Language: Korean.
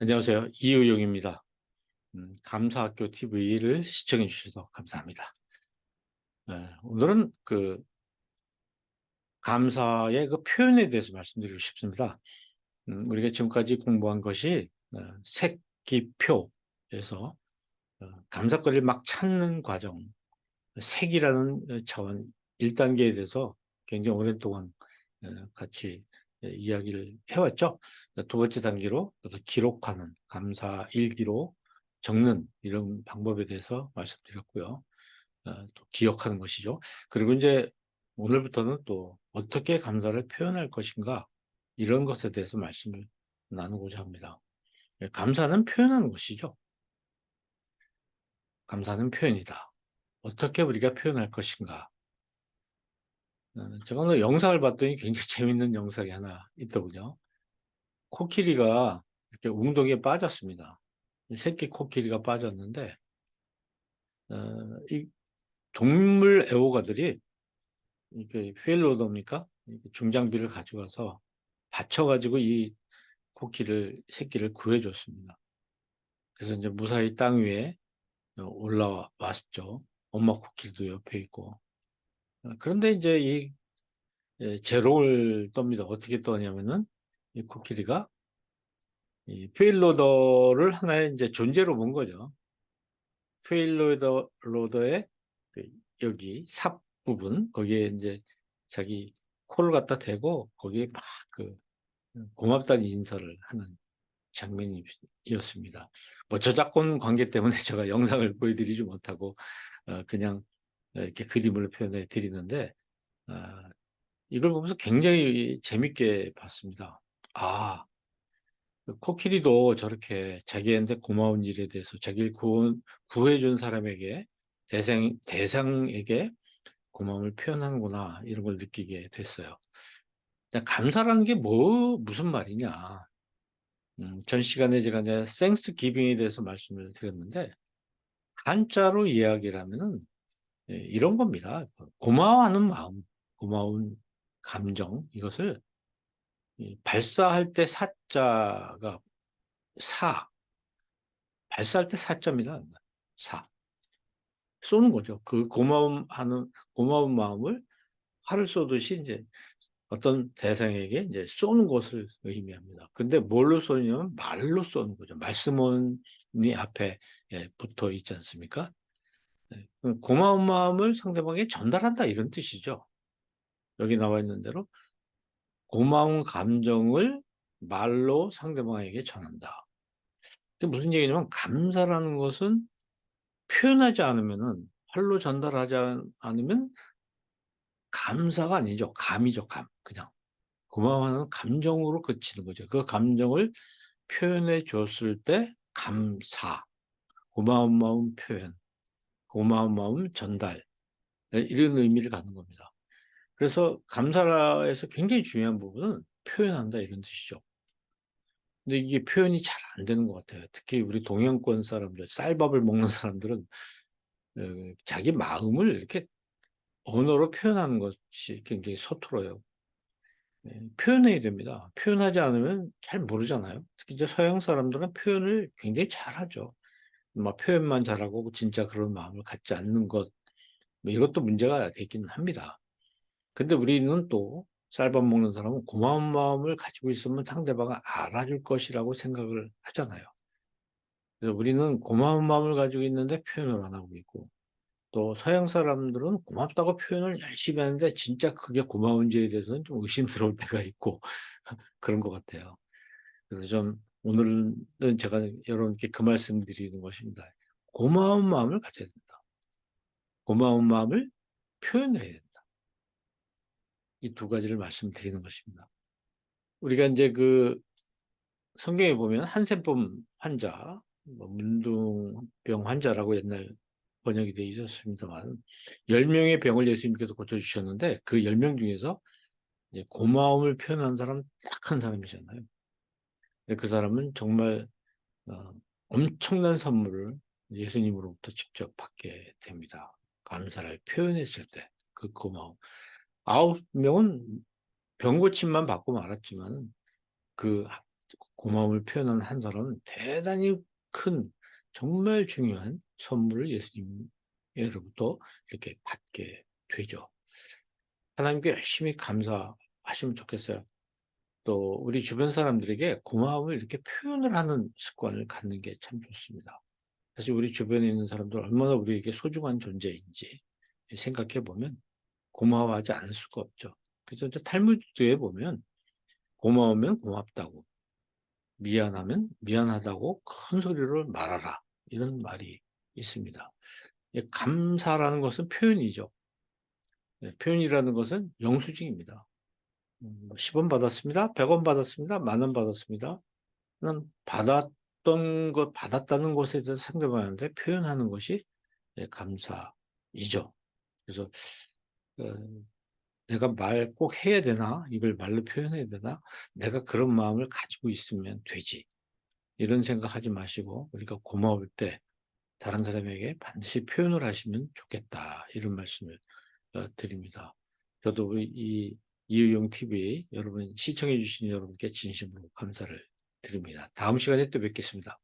안녕하세요. 이의용입니다. 감사학교 TV를 시청해 주셔서 감사합니다. 오늘은 감사의 그 표현에 대해서 말씀드리고 싶습니다. 우리가 지금까지 공부한 것이 색기표에서 감사거리를 막 찾는 과정, 색이라는 차원 1단계에 대해서 굉장히 오랫동안 같이 이야기를 해왔죠. 두 번째 단계로 기록하는, 감사 일기로 적는 이런 방법에 대해서 말씀드렸고요. 또 기억하는 것이죠. 그리고 이제 오늘부터는 또 어떻게 감사를 표현할 것인가, 이런 것에 대해서 말씀을 나누고자 합니다. 감사는 표현하는 것이죠. 감사는 표현이다. 어떻게 우리가 표현할 것인가. 제가 오늘 영상을 봤더니 굉장히 재밌는 영상이 하나 있더군요. 코끼리가 이렇게 웅덩이에 빠졌습니다. 새끼 코끼리가 빠졌는데, 이 동물 애호가들이 이렇게 페일로더입니까? 중장비를 가져가서 받쳐가지고 이 새끼를 구해줬습니다. 그래서 이제 무사히 땅 위에 올라왔죠. 엄마 코끼리도 옆에 있고. 그런데 이제 재롱을 떱니다. 어떻게 떠냐면은 이 코끼리가 이 페일로더를 하나의 이제 존재로 본 거죠. 페일로더의 여기 삽 부분, 거기에 이제 자기 코를 갖다 대고 거기에 막 고맙다는 인사를 하는 장면이었습니다. 뭐 저작권 관계 때문에 제가 영상을 보여드리지 못하고 그냥 이렇게 그림을 표현해 드리는데, 이걸 보면서 굉장히 재밌게 봤습니다. 아, 코끼리도 저렇게 자기한테 고마운 일에 대해서 자기를 구해준 사람에게, 대상에게 고마움을 표현하는구나, 이런 걸 느끼게 됐어요. 감사라는 게 무슨 말이냐. 전 시간에 제가 이제 땡스 기빙에 대해서 말씀을 드렸는데, 한자로 이야기를 하면은 이런 겁니다. 고마워하는 마음, 고마운 감정, 이것을 발사할 때 사자가 발사할 때 사자입니다. 사. 쏘는 거죠. 고마운 마음을 활을 쏘듯이 이제 어떤 대상에게 이제 쏘는 것을 의미합니다. 근데 뭘로 쏘냐면 말로 쏘는 거죠. 말씀원이 앞에 붙어 있지 않습니까? 네. 고마운 마음을 상대방에게 전달한다, 이런 뜻이죠. 여기 나와 있는 대로 고마운 감정을 말로 상대방에게 전한다. 이게 무슨 얘기냐면, 감사라는 것은 표현하지 않으면은, 말로 전달하지 않으면 감사가 아니죠. 감이죠, 감. 그냥 고마워하는 감정으로 그치는 거죠. 그 감정을 표현해 줬을 때 감사, 고마운 마음 표현, 고마운 마음 전달, 이런 의미를 갖는 겁니다. 그래서 감사에서 굉장히 중요한 부분은 표현한다, 이런 뜻이죠. 근데 이게 표현이 잘 안 되는 것 같아요. 특히 우리 동양권 사람들, 쌀밥을 먹는 사람들은 자기 마음을 이렇게 언어로 표현하는 것이 굉장히 서툴어요. 표현해야 됩니다. 표현하지 않으면 잘 모르잖아요. 특히 이제 서양 사람들은 표현을 굉장히 잘하죠. 막 표현만 잘하고 진짜 그런 마음을 갖지 않는 것, 뭐 이것도 문제가 되기는 합니다. 근데 우리는 또 쌀밥 먹는 사람은 고마운 마음을 가지고 있으면 상대방은 알아줄 것이라고 생각을 하잖아요. 그래서 우리는 고마운 마음을 가지고 있는데 표현을 안 하고 있고, 또 서양 사람들은 고맙다고 표현을 열심히 하는데 진짜 그게 고마운지에 대해서는 좀 의심스러울 때가 있고 그런 것 같아요. 그래서 좀 오늘은 제가 여러분께 그 말씀 드리는 것입니다. 고마운 마음을 가져야 된다. 고마운 마음을 표현해야 된다. 이 두 가지를 말씀드리는 것입니다. 우리가 이제 성경에 보면 한센병 환자, 뭐 문둥병 환자라고 옛날 번역이 되어 있었습니다만, 10명의 병을 예수님께서 고쳐주셨는데 그 10명 중에서 이제 고마움을 표현한 사람 딱 한 사람이잖아요. 근데 그 사람은 정말 어, 엄청난 선물을 예수님으로부터 직접 받게 됩니다. 감사를 표현했을 때 그 고마움. 9명은 병 고침만 받고 말았지만 그 고마움을 표현하는 한 사람은 대단히 큰 정말 중요한 선물을 예수님으로부터 이렇게 받게 되죠. 하나님께 열심히 감사하시면 좋겠어요. 또 우리 주변 사람들에게 고마움을 이렇게 표현을 하는 습관을 갖는 게 참 좋습니다. 사실 우리 주변에 있는 사람들 얼마나 우리에게 소중한 존재인지 생각해 보면 고마워하지 않을 수가 없죠. 그래서 이제 탈무드에 보면 고마우면 고맙다고, 미안하면 미안하다고 큰 소리로 말하라. 이런 말이 있습니다. 감사라는 것은 표현이죠. 표현이라는 것은 영수증입니다. 10원 받았습니다. 100원 받았습니다. 10,000원 받았습니다. 받았다는 것에 대해서 상대방한테 표현하는 것이 감사이죠. 그래서 어, 내가 말 꼭 해야 되나? 이걸 말로 표현해야 되나? 내가 그런 마음을 가지고 있으면 되지. 이런 생각하지 마시고 우리가 고마울 때 다른 사람에게 반드시 표현을 하시면 좋겠다. 이런 말씀을 드립니다. 저도 우리 이의용 TV 여러분 시청해 주신 여러분께 진심으로 감사를 드립니다. 다음 시간에 또 뵙겠습니다.